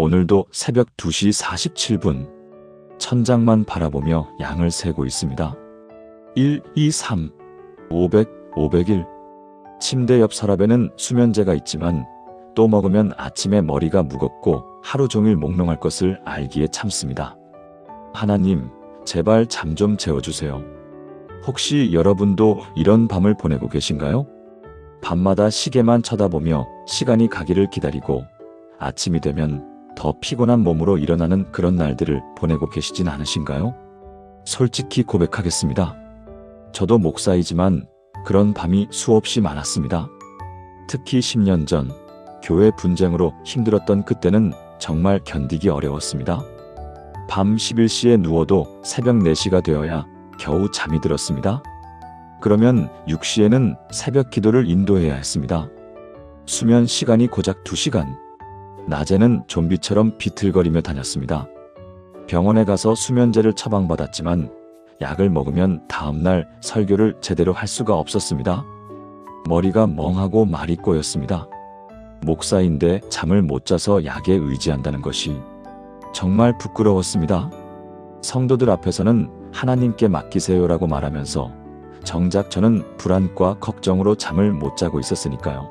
오늘도 새벽 2시 47분 천장만 바라보며 양을 세고 있습니다. 1, 2, 3, 500, 501. 침대 옆 서랍에는 수면제가 있지만 또 먹으면 아침에 머리가 무겁고 하루 종일 몽롱할 것을 알기에 참습니다. 하나님, 제발 잠 좀 재워주세요. 혹시 여러분도 이런 밤을 보내고 계신가요? 밤마다 시계만 쳐다보며 시간이 가기를 기다리고 아침이 되면 더 피곤한 몸으로 일어나는 그런 날들을 보내고 계시진 않으신가요? 솔직히 고백하겠습니다. 저도 목사이지만 그런 밤이 수없이 많았습니다. 특히 10년 전 교회 분쟁으로 힘들었던 그때는 정말 견디기 어려웠습니다. 밤 11시에 누워도 새벽 4시가 되어야 겨우 잠이 들었습니다. 그러면 6시에는 새벽 기도를 인도해야 했습니다. 수면 시간이 고작 2시간. 낮에는 좀비처럼 비틀거리며 다녔습니다. 병원에 가서 수면제를 처방받았지만 약을 먹으면 다음날 설교를 제대로 할 수가 없었습니다. 머리가 멍하고 말이 꼬였습니다. 목사인데 잠을 못 자서 약에 의지한다는 것이 정말 부끄러웠습니다. 성도들 앞에서는 하나님께 맡기세요라고 말하면서 정작 저는 불안과 걱정으로 잠을 못 자고 있었으니까요.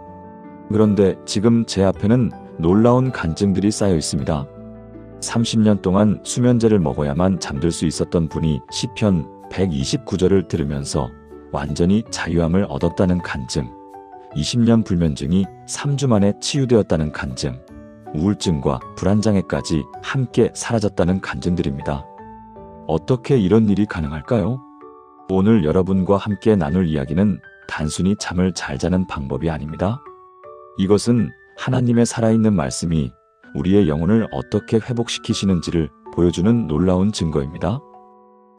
그런데 지금 제 앞에는 놀라운 간증들이 쌓여 있습니다. 30년 동안 수면제를 먹어야만 잠들 수 있었던 분이 시편 129절을 들으면서 완전히 자유함을 얻었다는 간증, 20년 불면증이 3주 만에 치유되었다는 간증, 우울증과 불안장애까지 함께 사라졌다는 간증들입니다. 어떻게 이런 일이 가능할까요? 오늘 여러분과 함께 나눌 이야기는 단순히 잠을 잘 자는 방법이 아닙니다. 이것은 하나님의 살아있는 말씀이 우리의 영혼을 어떻게 회복시키시는지를 보여주는 놀라운 증거입니다.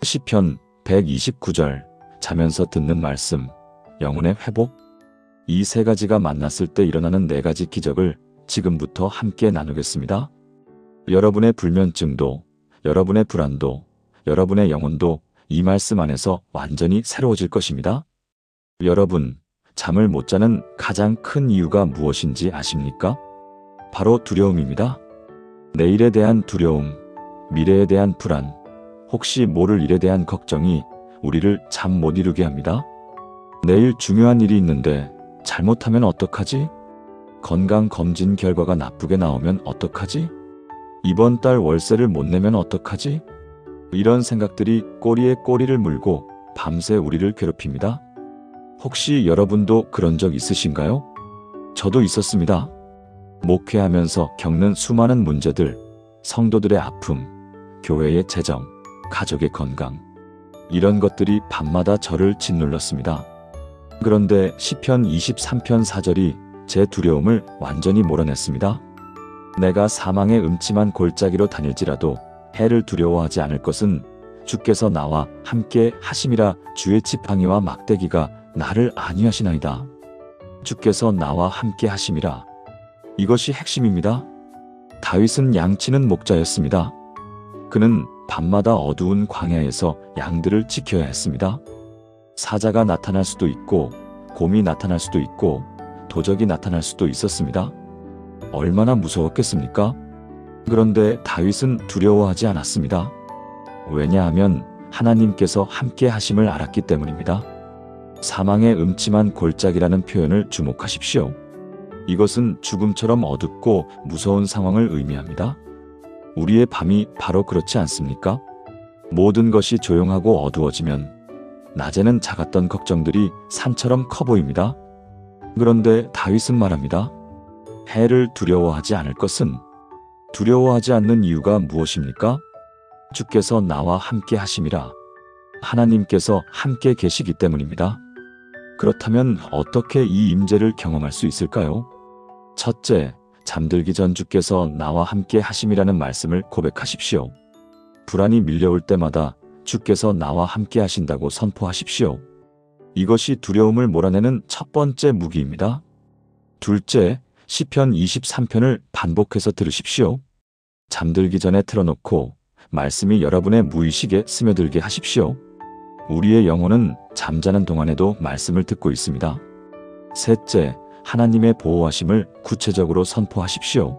시편 129절, 자면서 듣는 말씀, 영혼의 회복. 이 세 가지가 만났을 때 일어나는 4가지 기적을 지금부터 함께 나누겠습니다. 여러분의 불면증도, 여러분의 불안도, 여러분의 영혼도 이 말씀 안에서 완전히 새로워질 것입니다. 여러분, 잠을 못 자는 가장 큰 이유가 무엇인지 아십니까? 바로 두려움입니다. 내일에 대한 두려움, 미래에 대한 불안, 혹시 모를 일에 대한 걱정이 우리를 잠 못 이루게 합니다. 내일 중요한 일이 있는데 잘못하면 어떡하지? 건강검진 결과가 나쁘게 나오면 어떡하지? 이번 달 월세를 못 내면 어떡하지? 이런 생각들이 꼬리에 꼬리를 물고 밤새 우리를 괴롭힙니다. 혹시 여러분도 그런 적 있으신가요? 저도 있었습니다. 목회하면서 겪는 수많은 문제들, 성도들의 아픔, 교회의 재정, 가족의 건강, 이런 것들이 밤마다 저를 짓눌렀습니다. 그런데 시편 23편 4절이 제 두려움을 완전히 몰아냈습니다. 내가 사망의 음침한 골짜기로 다닐지라도 해를 두려워하지 않을 것은 주께서 나와 함께 하심이라. 주의 지팡이와 막대기가 나를 안위하시나이다. 주께서 나와 함께 하심이라. 이것이 핵심입니다. 다윗은 양치는 목자였습니다. 그는 밤마다 어두운 광야에서 양들을 지켜야 했습니다. 사자가 나타날 수도 있고 곰이 나타날 수도 있고 도적이 나타날 수도 있었습니다. 얼마나 무서웠겠습니까? 그런데 다윗은 두려워하지 않았습니다. 왜냐하면 하나님께서 함께 하심을 알았기 때문입니다. 사망의 음침한 골짜기라는 표현을 주목하십시오. 이것은 죽음처럼 어둡고 무서운 상황을 의미합니다. 우리의 밤이 바로 그렇지 않습니까? 모든 것이 조용하고 어두워지면 낮에는 작았던 걱정들이 산처럼 커 보입니다. 그런데 다윗은 말합니다. 해를 두려워하지 않을 것은, 두려워하지 않는 이유가 무엇입니까? 주께서 나와 함께 하심이라. 하나님께서 함께 계시기 때문입니다. 그렇다면 어떻게 이 임재를 경험할 수 있을까요? 첫째, 잠들기 전 주께서 나와 함께 하심이라는 말씀을 고백하십시오. 불안이 밀려올 때마다 주께서 나와 함께 하신다고 선포하십시오. 이것이 두려움을 몰아내는 첫 번째 무기입니다. 둘째, 시편 23편을 반복해서 들으십시오. 잠들기 전에 틀어놓고 말씀이 여러분의 무의식에 스며들게 하십시오. 우리의 영혼은 잠자는 동안에도 말씀을 듣고 있습니다. 셋째, 하나님의 보호하심을 구체적으로 선포하십시오.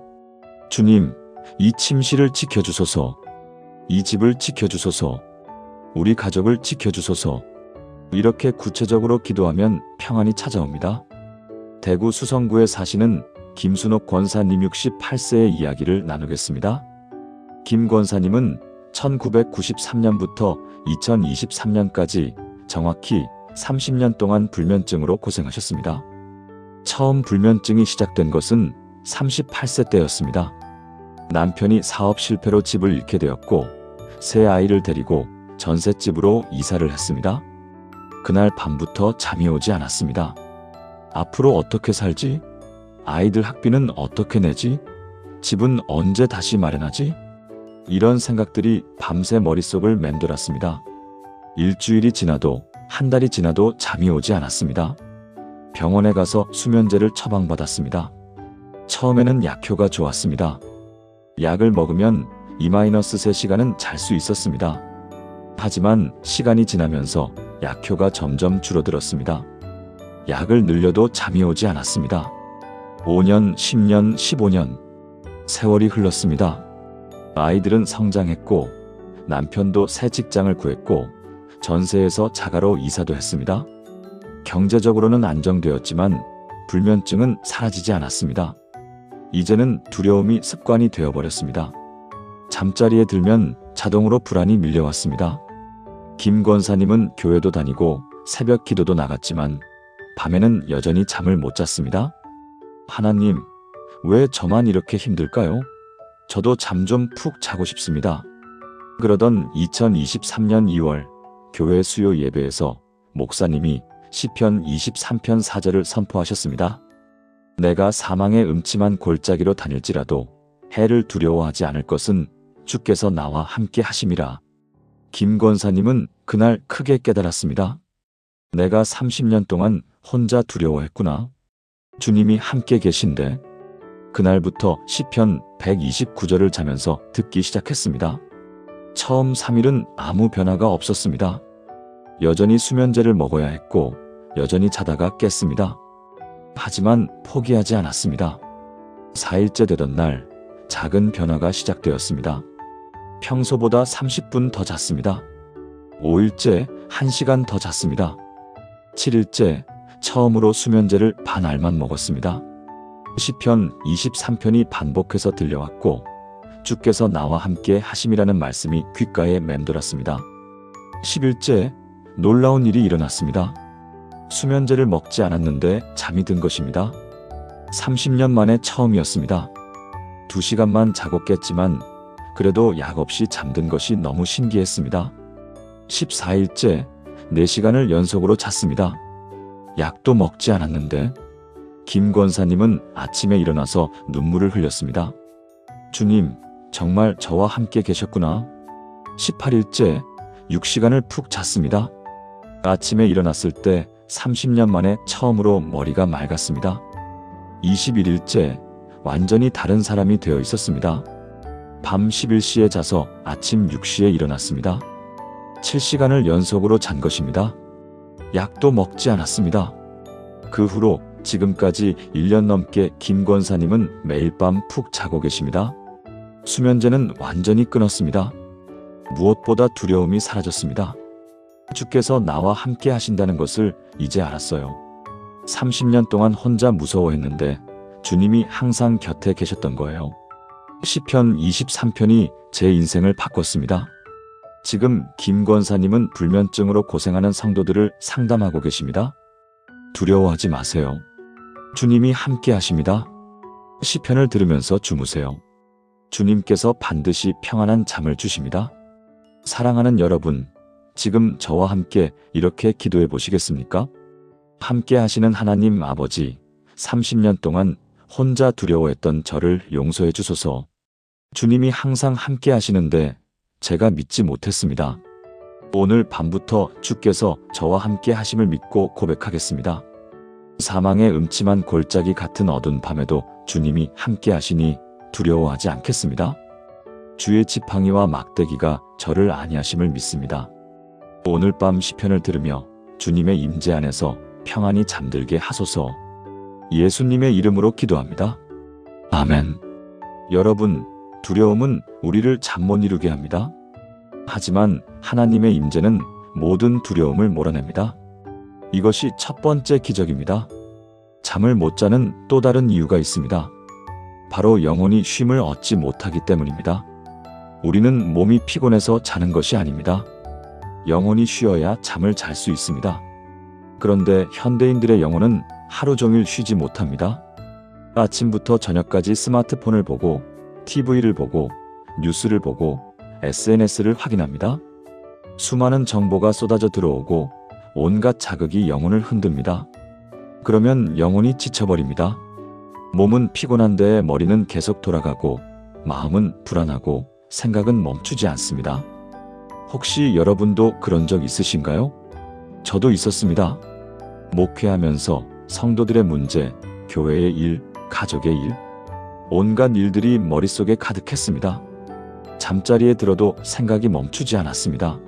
주님, 이 침실을 지켜주소서. 이 집을 지켜주소서. 우리 가족을 지켜주소서. 이렇게 구체적으로 기도하면 평안이 찾아옵니다. 대구 수성구에 사시는 김순옥 권사님 68세의 이야기를 나누겠습니다. 김 권사님은 1993년부터 2023년까지 정확히 30년 동안 불면증으로 고생하셨습니다. 처음 불면증이 시작된 것은 38세 때였습니다. 남편이 사업 실패로 집을 잃게 되었고 새 아이를 데리고 전셋집으로 이사를 했습니다. 그날 밤부터 잠이 오지 않았습니다. 앞으로 어떻게 살지? 아이들 학비는 어떻게 내지? 집은 언제 다시 마련하지? 이런 생각들이 밤새 머릿속을 맴돌았습니다. 일주일이 지나도 한 달이 지나도 잠이 오지 않았습니다. 병원에 가서 수면제를 처방받았습니다. 처음에는 약효가 좋았습니다. 약을 먹으면 2-3시간은 잘 수 있었습니다. 하지만 시간이 지나면서 약효가 점점 줄어들었습니다. 약을 늘려도 잠이 오지 않았습니다. 5년, 10년, 15년. 세월이 흘렀습니다. 아이들은 성장했고 남편도 새 직장을 구했고 전세에서 자가로 이사도 했습니다. 경제적으로는 안정되었지만 불면증은 사라지지 않았습니다. 이제는 두려움이 습관이 되어버렸습니다. 잠자리에 들면 자동으로 불안이 밀려왔습니다. 김 권사님은 교회도 다니고 새벽 기도도 나갔지만 밤에는 여전히 잠을 못 잤습니다. 하나님, 왜 저만 이렇게 힘들까요? 저도 잠 좀 푹 자고 싶습니다. 그러던 2023년 2월 교회 수요 예배에서 목사님이 시편 23편 4절을 선포하셨습니다. 내가 사망의 음침한 골짜기로 다닐지라도 해를 두려워하지 않을 것은 주께서 나와 함께 하심이라. 김 권사님은 그날 크게 깨달았습니다. 내가 30년 동안 혼자 두려워했구나. 주님이 함께 계신데. 그날부터 시편 129절을 자면서 듣기 시작했습니다. 처음 3일은 아무 변화가 없었습니다. 여전히 수면제를 먹어야 했고 여전히 자다가 깼습니다. 하지만 포기하지 않았습니다. 4일째 되던 날 작은 변화가 시작되었습니다. 평소보다 30분 더 잤습니다. 5일째 1시간 더 잤습니다. 7일째 처음으로 수면제를 반 알만 먹었습니다. 시편 23편이 반복해서 들려왔고 주께서 나와 함께 하심이라는 말씀이 귓가에 맴돌았습니다. 10일째 놀라운 일이 일어났습니다. 수면제를 먹지 않았는데 잠이 든 것입니다. 30년 만에 처음이었습니다. 2시간만 자고 깼지만 그래도 약 없이 잠든 것이 너무 신기했습니다. 14일째 4시간을 연속으로 잤습니다. 약도 먹지 않았는데. 김 권사님은 아침에 일어나서 눈물을 흘렸습니다. 주님, 정말 저와 함께 계셨구나. 18일째 6시간을 푹 잤습니다. 아침에 일어났을 때 30년 만에 처음으로 머리가 맑았습니다. 21일째 완전히 다른 사람이 되어 있었습니다. 밤 11시에 자서 아침 6시에 일어났습니다. 7시간을 연속으로 잔 것입니다. 약도 먹지 않았습니다. 그 후로 지금까지 1년 넘게 김 권사님은 매일 밤 푹 자고 계십니다. 수면제는 완전히 끊었습니다. 무엇보다 두려움이 사라졌습니다. 주께서 나와 함께 하신다는 것을 이제 알았어요. 30년 동안 혼자 무서워했는데 주님이 항상 곁에 계셨던 거예요. 시편 23편이 제 인생을 바꿨습니다. 지금 김 권사님은 불면증으로 고생하는 성도들을 상담하고 계십니다. 두려워하지 마세요. 주님이 함께 하십니다. 시편을 들으면서 주무세요. 주님께서 반드시 평안한 잠을 주십니다. 사랑하는 여러분, 지금 저와 함께 이렇게 기도해 보시겠습니까? 함께 하시는 하나님 아버지, 30년 동안 혼자 두려워했던 저를 용서해 주소서. 주님이 항상 함께 하시는데 제가 믿지 못했습니다. 오늘 밤부터 주께서 저와 함께 하심을 믿고 고백하겠습니다. 사망의 음침한 골짜기 같은 어두운 밤에도 주님이 함께 하시니 두려워하지 않겠습니다. 주의 지팡이와 막대기가 저를 안위하심을 믿습니다. 오늘 밤 시편을 들으며 주님의 임재 안에서 평안히 잠들게 하소서. 예수님의 이름으로 기도합니다. 아멘. 여러분, 두려움은 우리를 잠 못 이루게 합니다. 하지만 하나님의 임재는 모든 두려움을 몰아냅니다. 이것이 첫 번째 기적입니다. 잠을 못 자는 또 다른 이유가 있습니다. 바로 영혼이 쉼을 얻지 못하기 때문입니다. 우리는 몸이 피곤해서 자는 것이 아닙니다. 영혼이 쉬어야 잠을 잘 수 있습니다. 그런데 현대인들의 영혼은 하루 종일 쉬지 못합니다. 아침부터 저녁까지 스마트폰을 보고 TV를 보고 뉴스를 보고 SNS를 확인합니다. 수많은 정보가 쏟아져 들어오고 온갖 자극이 영혼을 흔듭니다. 그러면 영혼이 지쳐버립니다. 몸은 피곤한데 머리는 계속 돌아가고 마음은 불안하고 생각은 멈추지 않습니다. 혹시 여러분도 그런 적 있으신가요? 저도 있었습니다. 목회하면서 성도들의 문제, 교회의 일, 가족의 일, 온갖 일들이 머릿속에 가득했습니다. 잠자리에 들어도 생각이 멈추지 않았습니다.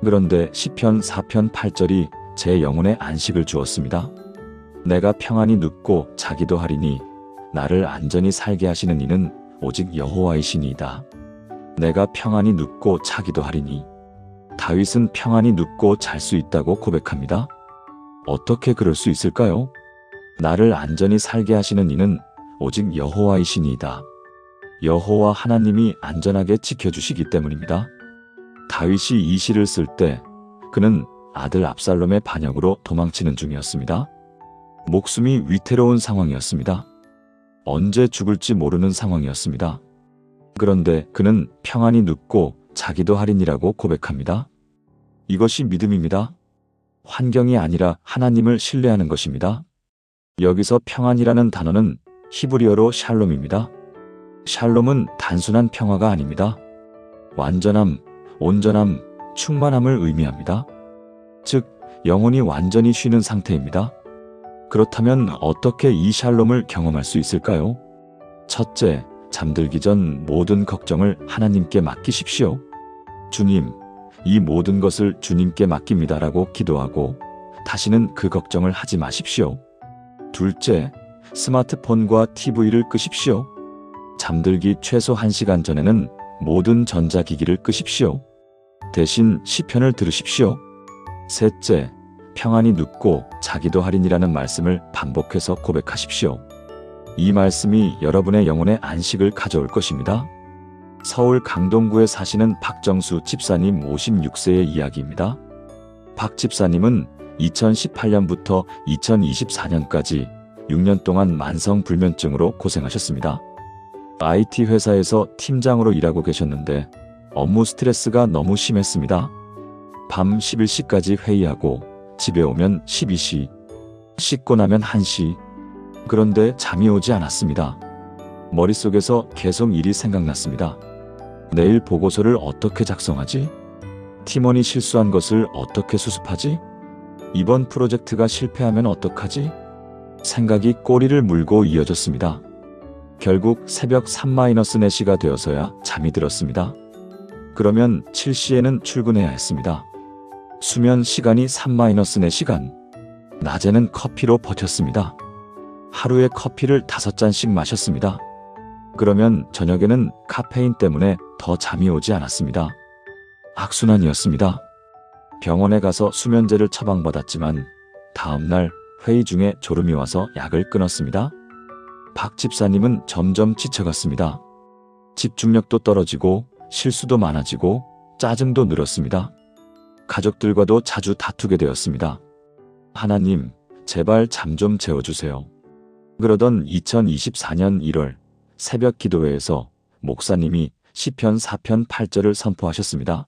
그런데 시편 4편 8절이 제 영혼에 안식을 주었습니다. 내가 평안히 눕고 자기도 하리니 나를 안전히 살게 하시는 이는 오직 여호와이시니이다. 내가 평안히 눕고 자기도 하리니. 다윗은 평안히 눕고 잘 수 있다고 고백합니다. 어떻게 그럴 수 있을까요? 나를 안전히 살게 하시는 이는 오직 여호와이시니이다. 여호와 하나님이 안전하게 지켜주시기 때문입니다. 다윗이 이 시를 쓸 때 그는 아들 압살롬의 반역으로 도망치는 중이었습니다. 목숨이 위태로운 상황이었습니다. 언제 죽을지 모르는 상황이었습니다. 그런데 그는 평안히 눕고 자기도 할인이라고 고백합니다. 이것이 믿음입니다. 환경이 아니라 하나님을 신뢰하는 것입니다. 여기서 평안이라는 단어는 히브리어로 샬롬입니다. 샬롬은 단순한 평화가 아닙니다. 완전함, 온전함, 충만함을 의미합니다. 즉, 영혼이 완전히 쉬는 상태입니다. 그렇다면 어떻게 이 샬롬을 경험할 수 있을까요? 첫째, 잠들기 전 모든 걱정을 하나님께 맡기십시오. 주님, 이 모든 것을 주님께 맡깁니다라고 기도하고 다시는 그 걱정을 하지 마십시오. 둘째, 스마트폰과 TV를 끄십시오. 잠들기 최소 1시간 전에는 모든 전자기기를 끄십시오. 대신 시편을 들으십시오. 셋째, 평안히 눕고 자기도 할인이라는 말씀을 반복해서 고백하십시오. 이 말씀이 여러분의 영혼의 안식을 가져올 것입니다. 서울 강동구에 사시는 박정수 집사님 56세의 이야기입니다. 박 집사님은 2018년부터 2024년까지 6년 동안 만성불면증으로 고생하셨습니다. IT 회사에서 팀장으로 일하고 계셨는데 업무 스트레스가 너무 심했습니다. 밤 11시까지 회의하고 집에 오면 12시, 씻고 나면 1시. 그런데 잠이 오지 않았습니다. 머릿속에서 계속 일이 생각났습니다. 내일 보고서를 어떻게 작성하지? 팀원이 실수한 것을 어떻게 수습하지? 이번 프로젝트가 실패하면 어떡하지? 생각이 꼬리를 물고 이어졌습니다. 결국 새벽 3-4시가 되어서야 잠이 들었습니다. 그러면 7시에는 출근해야 했습니다. 수면 시간이 3-4시간. 낮에는 커피로 버텼습니다. 하루에 커피를 5잔씩 마셨습니다. 그러면 저녁에는 카페인 때문에 더 잠이 오지 않았습니다. 악순환이었습니다. 병원에 가서 수면제를 처방받았지만 다음날 회의 중에 졸음이 와서 약을 끊었습니다. 박 집사님은 점점 지쳐갔습니다. 집중력도 떨어지고 실수도 많아지고 짜증도 늘었습니다. 가족들과도 자주 다투게 되었습니다. 하나님, 제발 잠 좀 재워주세요. 그러던 2024년 1월 새벽 기도회에서 목사님이 시편 4편 8절을 선포하셨습니다.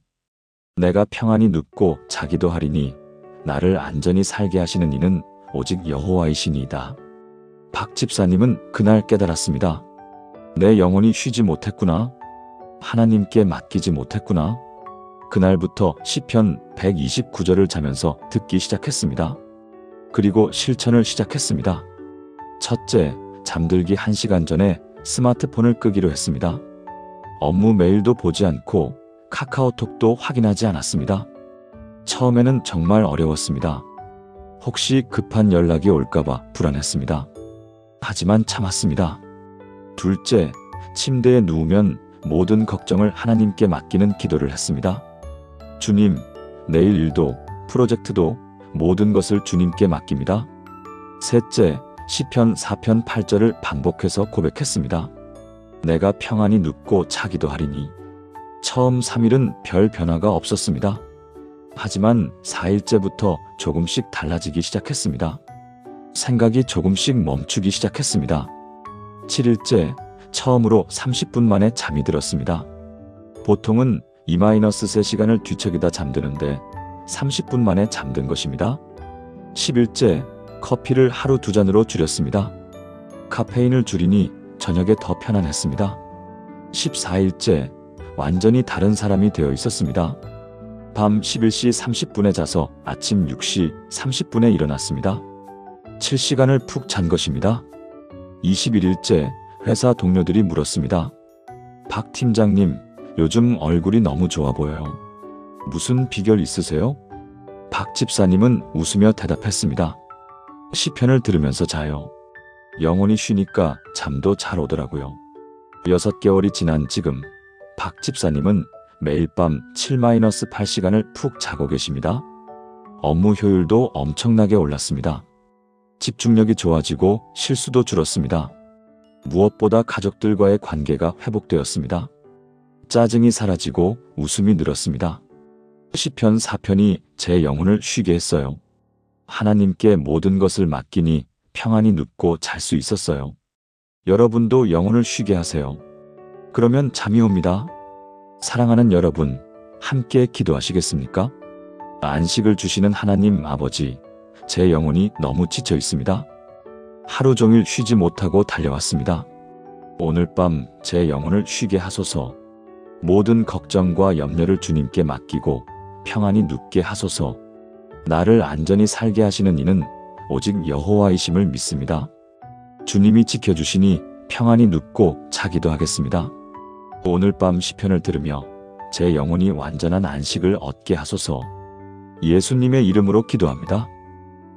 내가 평안히 눕고 자기도 하리니 나를 안전히 살게 하시는 이는 오직 여호와이시니이다. 박 집사님은 그날 깨달았습니다. 내 영혼이 쉬지 못했구나. 하나님께 맡기지 못했구나. 그날부터 시편 129절을 자면서 듣기 시작했습니다. 그리고 실천을 시작했습니다. 첫째, 잠들기 1시간 전에 스마트폰을 끄기로 했습니다. 업무 메일도 보지 않고 카카오톡도 확인하지 않았습니다. 처음에는 정말 어려웠습니다. 혹시 급한 연락이 올까봐 불안했습니다. 하지만 참았습니다. 둘째, 침대에 누우면 모든 걱정을 하나님께 맡기는 기도를 했습니다. 주님, 내일 일도, 프로젝트도 모든 것을 주님께 맡깁니다. 셋째, 시편 4편 8절을 반복해서 고백했습니다. 내가 평안히 눕고 자기도 하리니. 처음 3일은 별 변화가 없었습니다. 하지만 4일째부터 조금씩 달라지기 시작했습니다. 생각이 조금씩 멈추기 시작했습니다. 7일째, 처음으로 30분 만에 잠이 들었습니다. 보통은 2-3시간을 뒤척이다 잠드는데 30분 만에 잠든 것입니다. 10일째, 커피를 하루 2잔으로 줄였습니다. 카페인을 줄이니 저녁에 더 편안했습니다. 14일째, 완전히 다른 사람이 되어 있었습니다. 밤 11시 30분에 자서 아침 6시 30분에 일어났습니다. 7시간을 푹 잔 것입니다. 21일째, 회사 동료들이 물었습니다. 박 팀장님, 요즘 얼굴이 너무 좋아 보여요. 무슨 비결 있으세요? 박 집사님은 웃으며 대답했습니다. 시편을 들으면서 자요. 영혼이 쉬니까 잠도 잘 오더라고요. 6개월이 지난 지금 박 집사님은 매일 밤 7-8시간을 푹 자고 계십니다. 업무 효율도 엄청나게 올랐습니다. 집중력이 좋아지고 실수도 줄었습니다. 무엇보다 가족들과의 관계가 회복되었습니다. 짜증이 사라지고 웃음이 늘었습니다. 시편 4편이 제 영혼을 쉬게 했어요. 하나님께 모든 것을 맡기니 평안히 눕고 잘 수 있었어요. 여러분도 영혼을 쉬게 하세요. 그러면 잠이 옵니다. 사랑하는 여러분, 함께 기도하시겠습니까? 안식을 주시는 하나님 아버지, 제 영혼이 너무 지쳐 있습니다. 하루 종일 쉬지 못하고 달려왔습니다. 오늘 밤 제 영혼을 쉬게 하소서. 모든 걱정과 염려를 주님께 맡기고 평안히 눕게 하소서. 나를 안전히 살게 하시는 이는 오직 여호와이심을 믿습니다. 주님이 지켜주시니 평안히 눕고 자기도 하겠습니다. 오늘 밤 시편을 들으며 제 영혼이 완전한 안식을 얻게 하소서. 예수님의 이름으로 기도합니다.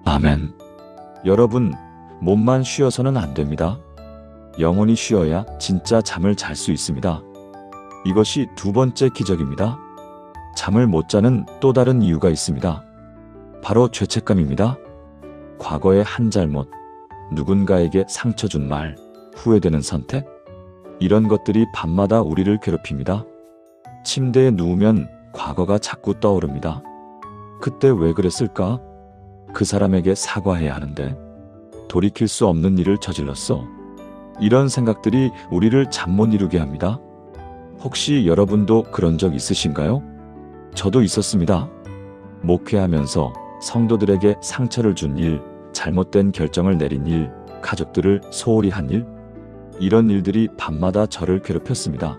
아멘. 여러분, 몸만 쉬어서는 안 됩니다. 영혼이 쉬어야 진짜 잠을 잘 수 있습니다. 이것이 두 번째 기적입니다. 잠을 못 자는 또 다른 이유가 있습니다. 바로 죄책감입니다. 과거의 한 잘못, 누군가에게 상처 준 말, 후회되는 선택, 이런 것들이 밤마다 우리를 괴롭힙니다. 침대에 누우면 과거가 자꾸 떠오릅니다. 그때 왜 그랬을까? 그 사람에게 사과해야 하는데 돌이킬 수 없는 일을 저질렀어. 이런 생각들이 우리를 잠 못 이루게 합니다. 혹시 여러분도 그런 적 있으신가요? 저도 있었습니다. 목회하면서 성도들에게 상처를 준 일, 잘못된 결정을 내린 일, 가족들을 소홀히 한 일, 이런 일들이 밤마다 저를 괴롭혔습니다.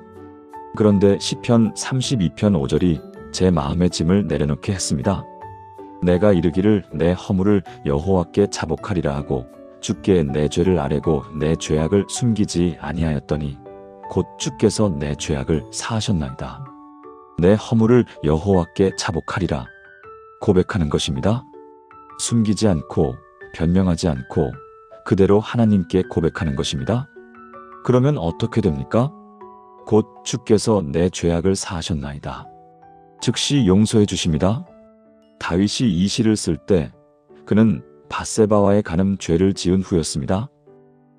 그런데 시편 32편 5절이 제 마음의 짐을 내려놓게 했습니다. 내가 이르기를 내 허물을 여호와께 자복하리라 하고 주께 내 죄를 아뢰고 내 죄악을 숨기지 아니하였더니 곧 주께서 내 죄악을 사하셨나이다. 내 허물을 여호와께 자복하리라 고백하는 것입니다. 숨기지 않고 변명하지 않고 그대로 하나님께 고백하는 것입니다. 그러면 어떻게 됩니까? 곧 주께서 내 죄악을 사하셨나이다. 즉시 용서해 주십니다. 다윗이 이 시를 쓸 때 그는 밧세바와의 간음 죄를 지은 후였습니다.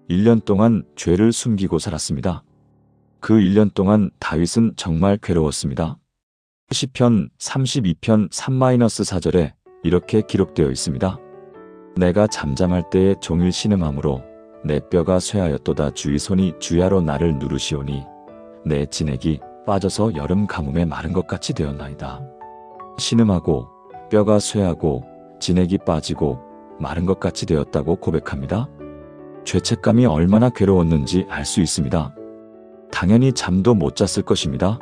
1년 동안 죄를 숨기고 살았습니다. 그 1년 동안 다윗은 정말 괴로웠습니다. 시편 32편 3-4절에 이렇게 기록되어 있습니다. 내가 잠잠할 때에 종일 신음함으로 내 뼈가 쇠하였도다. 주의 손이 주야로 나를 누르시오니 내 진액이 빠져서 여름 가뭄에 마른 것 같이 되었나이다. 신음하고 뼈가 쇠하고 진액이 빠지고 마른 것 같이 되었다고 고백합니다. 죄책감이 얼마나 괴로웠는지 알 수 있습니다. 당연히 잠도 못 잤을 것입니다.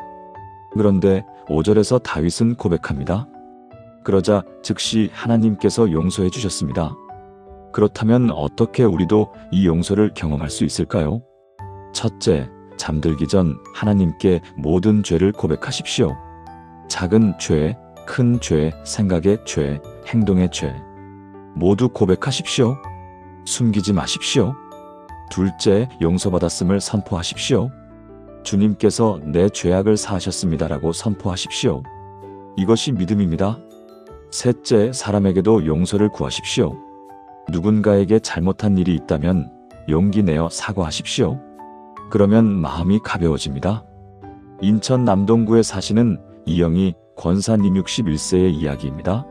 그런데 5절에서 다윗은 고백합니다. 그러자 즉시 하나님께서 용서해 주셨습니다. 그렇다면 어떻게 우리도 이 용서를 경험할 수 있을까요? 첫째, 잠들기 전 하나님께 모든 죄를 고백하십시오. 작은 죄, 큰 죄, 생각의 죄, 행동의 죄 모두 고백하십시오. 숨기지 마십시오. 둘째, 용서받았음을 선포하십시오. 주님께서 내 죄악을 사하셨습니다라고 선포하십시오. 이것이 믿음입니다. 셋째, 사람에게도 용서를 구하십시오. 누군가에게 잘못한 일이 있다면 용기 내어 사과하십시오. 그러면 마음이 가벼워집니다. 인천 남동구에 사시는 이영희 권사님 61세의 이야기입니다.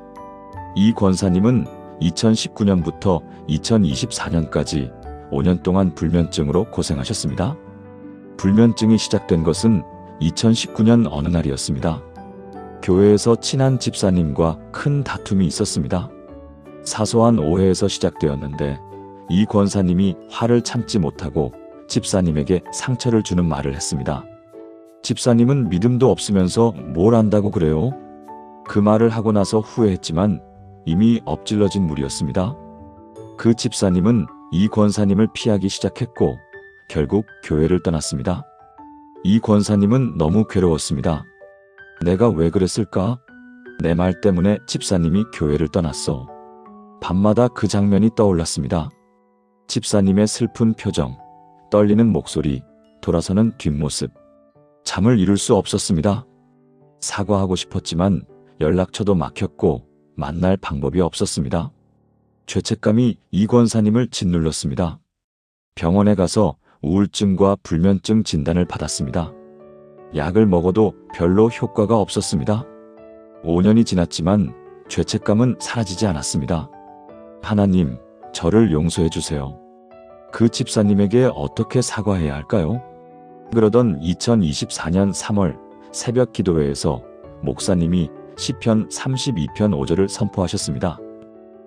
이 권사님은 2019년부터 2024년까지 5년 동안 불면증으로 고생하셨습니다. 불면증이 시작된 것은 2019년 어느 날이었습니다. 교회에서 친한 집사님과 큰 다툼이 있었습니다. 사소한 오해에서 시작되었는데 이 권사님이 화를 참지 못하고 집사님에게 상처를 주는 말을 했습니다. 집사님은 믿음도 없으면서 뭘 안다고 그래요? 그 말을 하고 나서 후회했지만 이미 엎질러진 물이었습니다. 그 집사님은 이 권사님을 피하기 시작했고 결국 교회를 떠났습니다. 이 권사님은 너무 괴로웠습니다. 내가 왜 그랬을까? 내 말 때문에 집사님이 교회를 떠났어. 밤마다 그 장면이 떠올랐습니다. 집사님의 슬픈 표정, 떨리는 목소리, 돌아서는 뒷모습. 잠을 이룰 수 없었습니다. 사과하고 싶었지만 연락처도 막혔고 만날 방법이 없었습니다. 죄책감이 이 권사님을 짓눌렀습니다. 병원에 가서 우울증과 불면증 진단을 받았습니다. 약을 먹어도 별로 효과가 없었습니다. 5년이 지났지만 죄책감은 사라지지 않았습니다. 하나님, 저를 용서해 주세요. 그 집사님에게 어떻게 사과해야 할까요? 그러던 2024년 3월 새벽 기도회에서 목사님이 시편 32편 5절을 선포하셨습니다.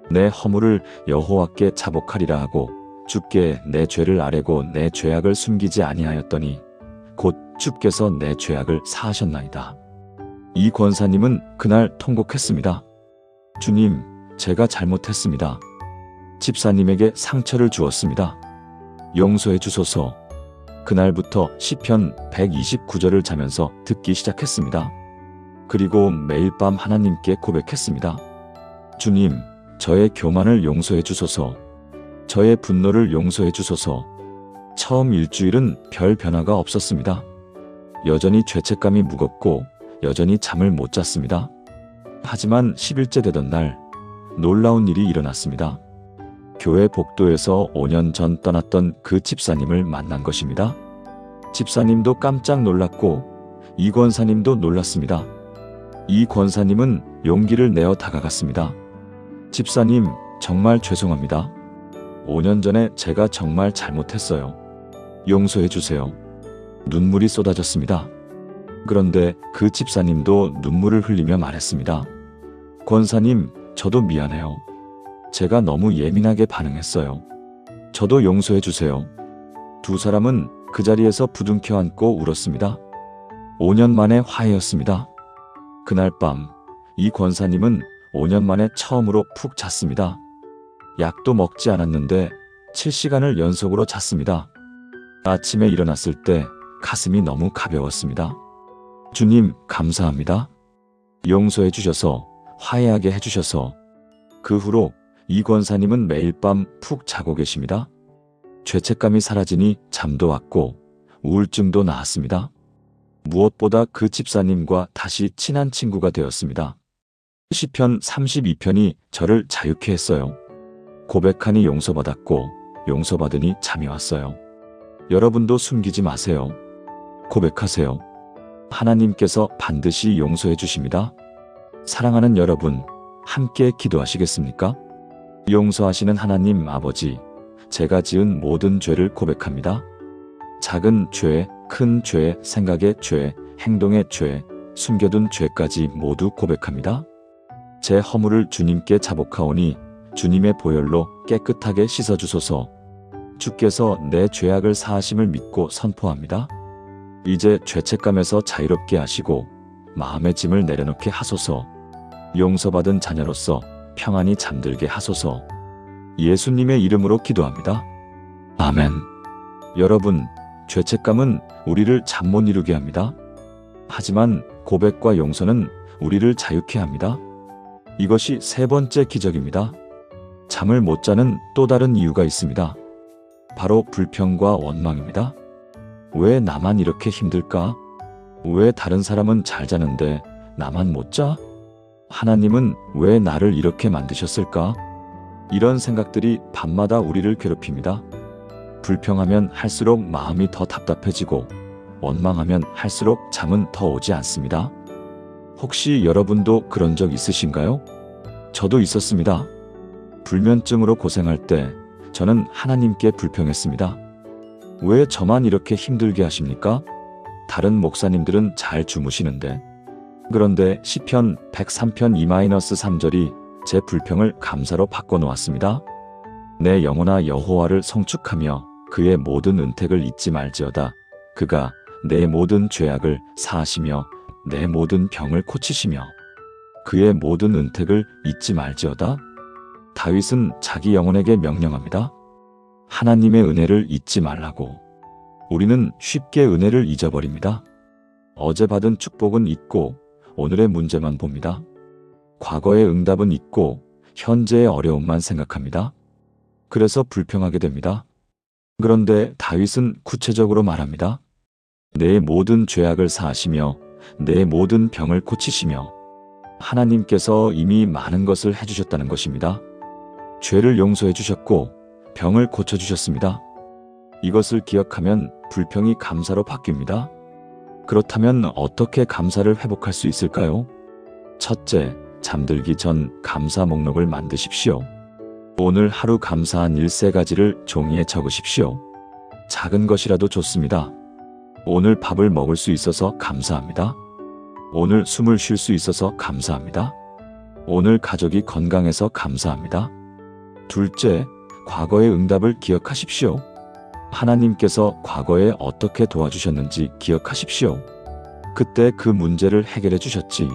내 허물을 여호와께 자복하리라 하고 주께 내 죄를 아뢰고 내 죄악을 숨기지 아니하였더니 곧 주께서 내 죄악을 사하셨나이다. 이 권사님은 그날 통곡했습니다. 주님, 제가 잘못했습니다. 집사님에게 상처를 주었습니다. 용서해 주소서. 그날부터 시편 129절을 자면서 듣기 시작했습니다. 그리고 매일 밤 하나님께 고백했습니다. 주님, 저의 교만을 용서해 주소서. 저의 분노를 용서해 주소서. 처음 일주일은 별 변화가 없었습니다. 여전히 죄책감이 무겁고 여전히 잠을 못 잤습니다. 하지만 10일째 되던 날 놀라운 일이 일어났습니다. 교회 복도에서 5년 전 떠났던 그 집사님을 만난 것입니다. 집사님도 깜짝 놀랐고 이 권사님도 놀랐습니다. 이 권사님은 용기를 내어 다가갔습니다. 집사님, 정말 죄송합니다. 5년 전에 제가 정말 잘못했어요. 용서해 주세요. 눈물이 쏟아졌습니다. 그런데 그 집사님도 눈물을 흘리며 말했습니다. 권사님, 저도 미안해요. 제가 너무 예민하게 반응했어요. 저도 용서해 주세요. 두 사람은 그 자리에서 부둥켜 안고 울었습니다. 5년 만에 화해였습니다. 그날 밤, 이 권사님은 5년 만에 처음으로 푹 잤습니다. 약도 먹지 않았는데 7시간을 연속으로 잤습니다. 아침에 일어났을 때 가슴이 너무 가벼웠습니다. 주님, 감사합니다. 용서해 주셔서, 화해하게 해주셔서. 그 후로 이 권사님은 매일 밤 푹 자고 계십니다. 죄책감이 사라지니 잠도 왔고 우울증도 나았습니다. 무엇보다 그 집사님과 다시 친한 친구가 되었습니다. 시편 32편이 저를 자유케 했어요. 고백하니 용서받았고 용서받으니 잠이 왔어요. 여러분도 숨기지 마세요. 고백하세요. 하나님께서 반드시 용서해 주십니다. 사랑하는 여러분, 함께 기도하시겠습니까? 용서하시는 하나님 아버지, 제가 지은 모든 죄를 고백합니다. 작은 죄, 큰 죄, 생각의 죄, 행동의 죄, 숨겨둔 죄까지 모두 고백합니다. 제 허물을 주님께 자복하오니 주님의 보혈로 깨끗하게 씻어주소서. 주께서 내 죄악을 사하심을 믿고 선포합니다. 이제 죄책감에서 자유롭게 하시고 마음의 짐을 내려놓게 하소서. 용서받은 자녀로서 평안히 잠들게 하소서. 예수님의 이름으로 기도합니다. 아멘. 여러분, 죄책감은 우리를 잠 못 이루게 합니다. 하지만 고백과 용서는 우리를 자유케 합니다. 이것이 세 번째 기적입니다. 잠을 못 자는 또 다른 이유가 있습니다. 바로 불평과 원망입니다. 왜 나만 이렇게 힘들까? 왜 다른 사람은 잘 자는데 나만 못 자? 하나님은 왜 나를 이렇게 만드셨을까? 이런 생각들이 밤마다 우리를 괴롭힙니다. 불평하면 할수록 마음이 더 답답해지고 원망하면 할수록 잠은 더 오지 않습니다. 혹시 여러분도 그런 적 있으신가요? 저도 있었습니다. 불면증으로 고생할 때 저는 하나님께 불평했습니다. 왜 저만 이렇게 힘들게 하십니까? 다른 목사님들은 잘 주무시는데. 그런데 시편 103편 2-3절이 제 불평을 감사로 바꿔놓았습니다. 내 영혼아 여호와를 송축하며 그의 모든 은택을 잊지 말지어다. 그가 내 모든 죄악을 사하시며 내 모든 병을 고치시며 그의 모든 은택을 잊지 말지어다. 다윗은 자기 영혼에게 명령합니다. 하나님의 은혜를 잊지 말라고. 우리는 쉽게 은혜를 잊어버립니다. 어제 받은 축복은 잊고 오늘의 문제만 봅니다. 과거의 응답은 잊고 현재의 어려움만 생각합니다. 그래서 불평하게 됩니다. 그런데 다윗은 구체적으로 말합니다. 내 모든 죄악을 사하시며 내 모든 병을 고치시며. 하나님께서 이미 많은 것을 해주셨다는 것입니다. 죄를 용서해 주셨고 병을 고쳐주셨습니다. 이것을 기억하면 불평이 감사로 바뀝니다. 그렇다면 어떻게 감사를 회복할 수 있을까요? 첫째, 잠들기 전 감사 목록을 만드십시오. 오늘 하루 감사한 일 3가지를 종이에 적으십시오. 작은 것이라도 좋습니다. 오늘 밥을 먹을 수 있어서 감사합니다. 오늘 숨을 쉴 수 있어서 감사합니다. 오늘 가족이 건강해서 감사합니다. 둘째, 과거의 응답을 기억하십시오. 하나님께서 과거에 어떻게 도와주셨는지 기억하십시오. 그때 그 문제를 해결해 주셨지.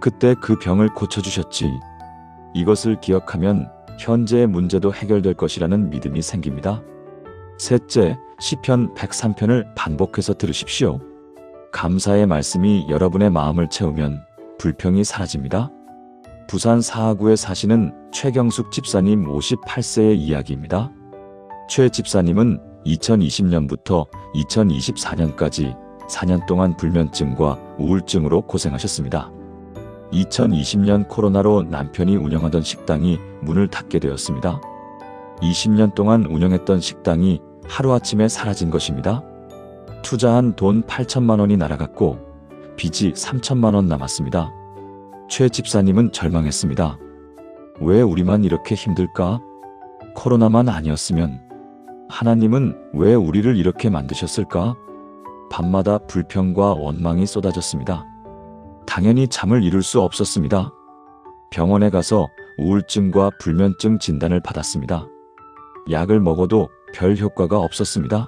그때 그 병을 고쳐주셨지. 이것을 기억하면 현재의 문제도 해결될 것이라는 믿음이 생깁니다. 셋째, 시편 103편을 반복해서 들으십시오. 감사의 말씀이 여러분의 마음을 채우면 불평이 사라집니다. 부산 사하구에 사시는 최경숙 집사님 58세의 이야기입니다. 최 집사님은 2020년부터 2024년까지 4년 동안 불면증과 우울증으로 고생하셨습니다. 2020년 코로나로 남편이 운영하던 식당이 문을 닫게 되었습니다. 20년 동안 운영했던 식당이 하루아침에 사라진 것입니다. 투자한 돈 8천만 원이 날아갔고 빚이 3천만 원 남았습니다. 최 집사님은 절망했습니다. 왜 우리만 이렇게 힘들까? 코로나만 아니었으면. 하나님은 왜 우리를 이렇게 만드셨을까? 밤마다 불평과 원망이 쏟아졌습니다. 당연히 잠을 이룰 수 없었습니다. 병원에 가서 우울증과 불면증 진단을 받았습니다. 약을 먹어도 별 효과가 없었습니다.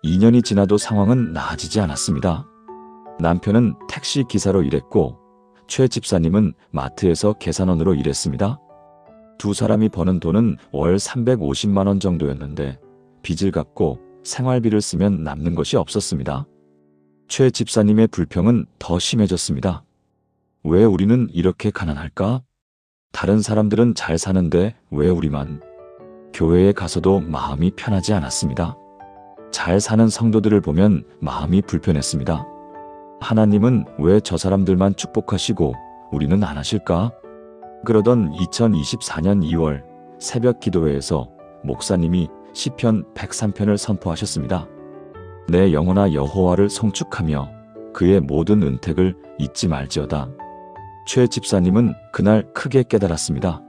2년이 지나도 상황은 나아지지 않았습니다. 남편은 택시 기사로 일했고 최 집사님은 마트에서 계산원으로 일했습니다. 두 사람이 버는 돈은 월 350만 원 정도였는데 빚을 갚고 생활비를 쓰면 남는 것이 없었습니다. 최 집사님의 불평은 더 심해졌습니다. 왜 우리는 이렇게 가난할까? 다른 사람들은 잘 사는데 왜 우리만? 교회에 가서도 마음이 편하지 않았습니다. 잘 사는 성도들을 보면 마음이 불편했습니다. 하나님은 왜 저 사람들만 축복하시고 우리는 안 하실까? 그러던 2024년 2월 새벽 기도회에서 목사님이 시편 103편을 선포하셨습니다. 내 영혼아 여호와를 송축하며 그의 모든 은택을 잊지 말지어다. 최 집사님은 그날 크게 깨달았습니다.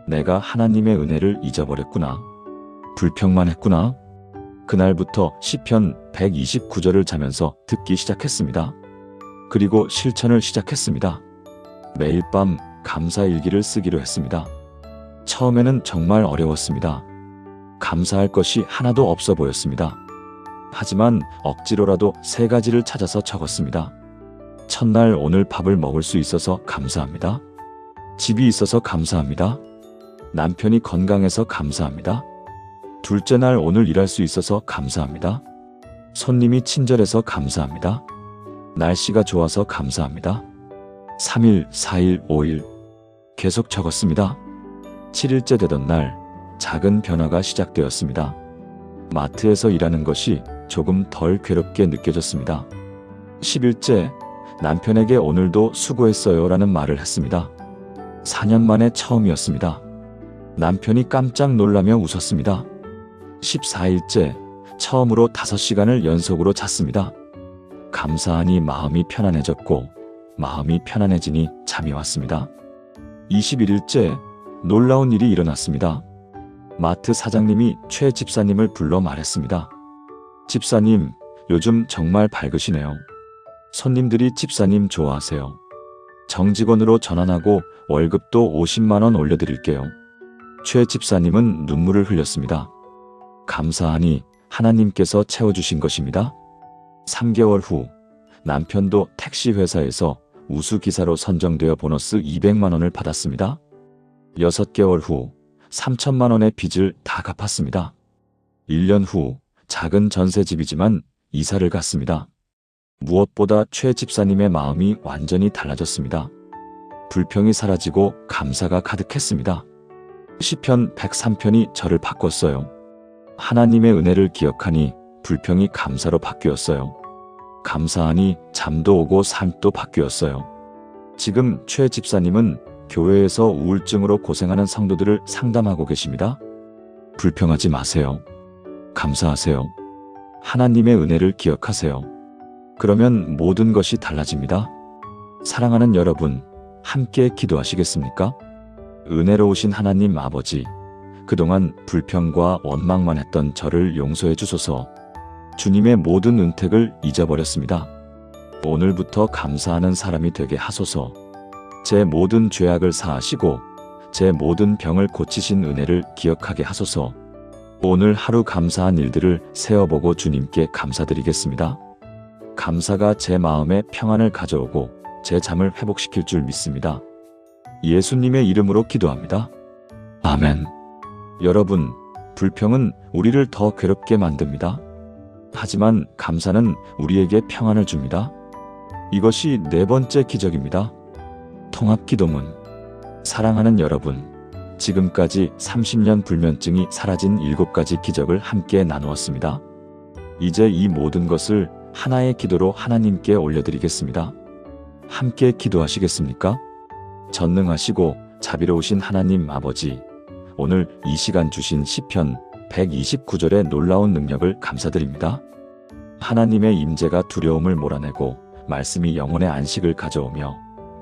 내가 하나님의 은혜를 잊어버렸구나. 불평만 했구나. 그날부터 시편 129절을 자면서 듣기 시작했습니다. 그리고 실천을 시작했습니다. 매일 밤 감사일기를 쓰기로 했습니다. 처음에는 정말 어려웠습니다. 감사할 것이 하나도 없어 보였습니다. 하지만 억지로라도 3가지를 찾아서 적었습니다. 첫날 오늘 밥을 먹을 수 있어서 감사합니다. 집이 있어서 감사합니다. 남편이 건강해서 감사합니다. 둘째 날 오늘 일할 수 있어서 감사합니다. 손님이 친절해서 감사합니다. 날씨가 좋아서 감사합니다. 3일, 4일, 5일 계속 적었습니다. 7일째 되던 날 작은 변화가 시작되었습니다. 마트에서 일하는 것이 조금 덜 괴롭게 느껴졌습니다. 10일째, 남편에게 오늘도 수고했어요 라는 말을 했습니다. 4년 만에 처음이었습니다. 남편이 깜짝 놀라며 웃었습니다. 14일째, 처음으로 5시간을 연속으로 잤습니다. 감사하니 마음이 편안해졌고 마음이 편안해지니 잠이 왔습니다. 21일째, 놀라운 일이 일어났습니다. 마트 사장님이 최 집사님을 불러 말했습니다. 집사님, 요즘 정말 밝으시네요. 손님들이 집사님 좋아하세요. 정직원으로 전환하고 월급도 50만 원 올려드릴게요. 최 집사님은 눈물을 흘렸습니다. 감사하니 하나님께서 채워주신 것입니다. 3개월 후 남편도 택시 회사에서 우수기사로 선정되어 보너스 200만 원을 받았습니다. 6개월 후 3천만 원의 빚을 다 갚았습니다. 1년 후 작은 전세집이지만 이사를 갔습니다. 무엇보다 최 집사님의 마음이 완전히 달라졌습니다. 불평이 사라지고 감사가 가득했습니다. 시편 103편이 저를 바꿨어요. 하나님의 은혜를 기억하니 불평이 감사로 바뀌었어요. 감사하니 잠도 오고 삶도 바뀌었어요. 지금 최 집사님은 교회에서 우울증으로 고생하는 성도들을 상담하고 계십니다. 불평하지 마세요. 감사하세요. 하나님의 은혜를 기억하세요. 그러면 모든 것이 달라집니다. 사랑하는 여러분, 함께 기도하시겠습니까? 은혜로우신 하나님 아버지, 그동안 불평과 원망만 했던 저를 용서해 주소서. 주님의 모든 은택을 잊어버렸습니다. 오늘부터 감사하는 사람이 되게 하소서. 제 모든 죄악을 사하시고 제 모든 병을 고치신 은혜를 기억하게 하소서. 오늘 하루 감사한 일들을 세어보고 주님께 감사드리겠습니다. 감사가 제 마음에 평안을 가져오고 제 잠을 회복시킬 줄 믿습니다. 예수님의 이름으로 기도합니다. 아멘. 여러분, 불평은 우리를 더 괴롭게 만듭니다. 하지만 감사는 우리에게 평안을 줍니다. 이것이 4번째 기적입니다. 통합기도문. 사랑하는 여러분, 지금까지 30년 불면증이 사라진 7가지 기적을 함께 나누었습니다. 이제 이 모든 것을 하나의 기도로 하나님께 올려드리겠습니다. 함께 기도하시겠습니까? 전능하시고 자비로우신 하나님 아버지, 오늘 이 시간 주신 시편 129절의 놀라운 능력을 감사드립니다. 하나님의 임재가 두려움을 몰아내고 말씀이 영혼의 안식을 가져오며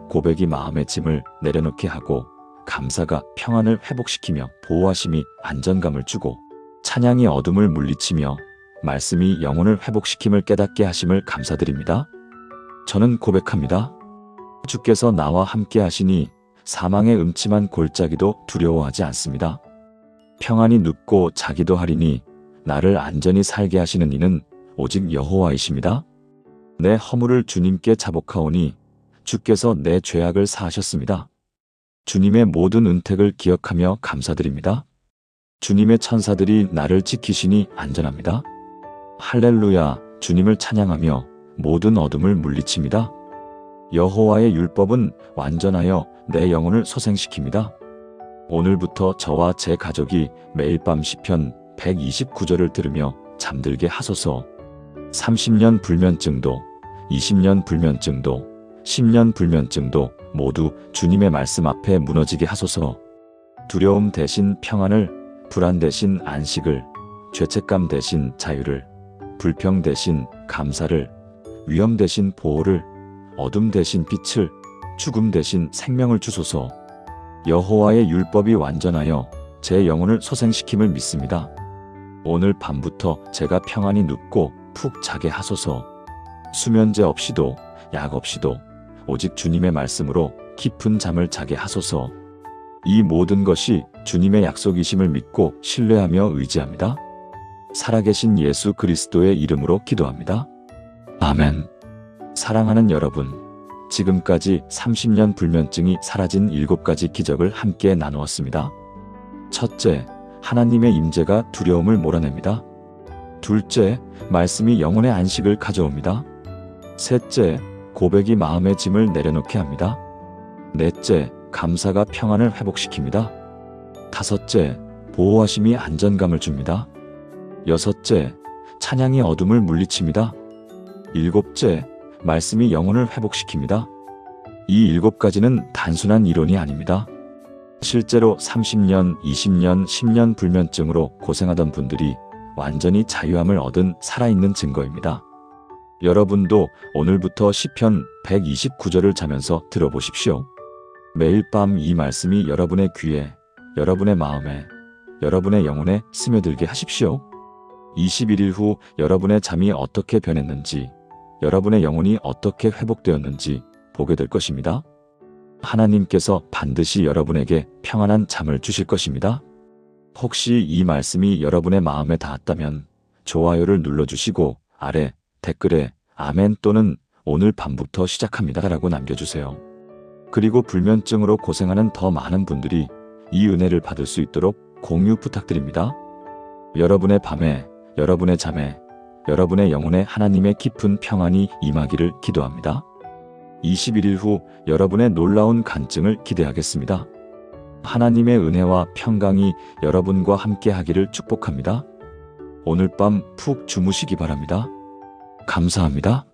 고백이 마음의 짐을 내려놓게 하고 감사가 평안을 회복시키며 보호하심이 안정감을 주고 찬양이 어둠을 물리치며 말씀이 영혼을 회복시킴을 깨닫게 하심을 감사드립니다. 저는 고백합니다. 주께서 나와 함께 하시니 사망의 음침한 골짜기도 두려워하지 않습니다. 평안히 눕고 자기도 하리니 나를 안전히 살게 하시는 이는 오직 여호와이십니다. 내 허물을 주님께 자복하오니 주께서 내 죄악을 사하셨습니다. 주님의 모든 은택을 기억하며 감사드립니다. 주님의 천사들이 나를 지키시니 안전합니다. 할렐루야, 주님을 찬양하며 모든 어둠을 물리칩니다. 여호와의 율법은 완전하여 내 영혼을 소생시킵니다. 오늘부터 저와 제 가족이 매일 밤 시편 129절을 들으며 잠들게 하소서. 30년 불면증도, 20년 불면증도, 10년 불면증도 모두 주님의 말씀 앞에 무너지게 하소서. 두려움 대신 평안을, 불안 대신 안식을, 죄책감 대신 자유를, 불평 대신 감사를, 위험 대신 보호를, 어둠 대신 빛을, 죽음 대신 생명을 주소서. 여호와의 율법이 완전하여 제 영혼을 소생시킴을 믿습니다. 오늘 밤부터 제가 평안히 눕고 푹 자게 하소서. 수면제 없이도 약 없이도 오직 주님의 말씀으로 깊은 잠을 자게 하소서. 이 모든 것이 주님의 약속이심을 믿고 신뢰하며 의지합니다. 살아계신 예수 그리스도의 이름으로 기도합니다. 아멘. 사랑하는 여러분, 지금까지 30년 불면증이 사라진 7가지 기적을 함께 나누었습니다. 첫째, 하나님의 임재가 두려움을 몰아냅니다. 둘째, 말씀이 영혼의 안식을 가져옵니다. 셋째, 고백이 마음의 짐을 내려놓게 합니다. 넷째, 감사가 평안을 회복시킵니다. 다섯째, 보호하심이 안전감을 줍니다. 여섯째, 찬양이 어둠을 물리칩니다. 일곱째, 말씀이 영혼을 회복시킵니다. 이 7가지는 단순한 이론이 아닙니다. 실제로 30년, 20년, 10년 불면증으로 고생하던 분들이 완전히 자유함을 얻은 살아있는 증거입니다. 여러분도 오늘부터 시편 129절을 자면서 들어보십시오. 매일 밤 이 말씀이 여러분의 귀에, 여러분의 마음에, 여러분의 영혼에 스며들게 하십시오. 21일 후 여러분의 잠이 어떻게 변했는지, 여러분의 영혼이 어떻게 회복되었는지 보게 될 것입니다. 하나님께서 반드시 여러분에게 평안한 잠을 주실 것입니다. 혹시 이 말씀이 여러분의 마음에 닿았다면 좋아요를 눌러주시고 아래 댓글에 아멘 또는 오늘 밤부터 시작합니다 라고 남겨주세요. 그리고 불면증으로 고생하는 더 많은 분들이 이 은혜를 받을 수 있도록 공유 부탁드립니다. 여러분의 밤에, 여러분의 잠에, 여러분의 영혼에 하나님의 깊은 평안이 임하기를 기도합니다. 21일 후 여러분의 놀라운 간증을 기대하겠습니다. 하나님의 은혜와 평강이 여러분과 함께 하기를 축복합니다. 오늘 밤 푹 주무시기 바랍니다. 감사합니다.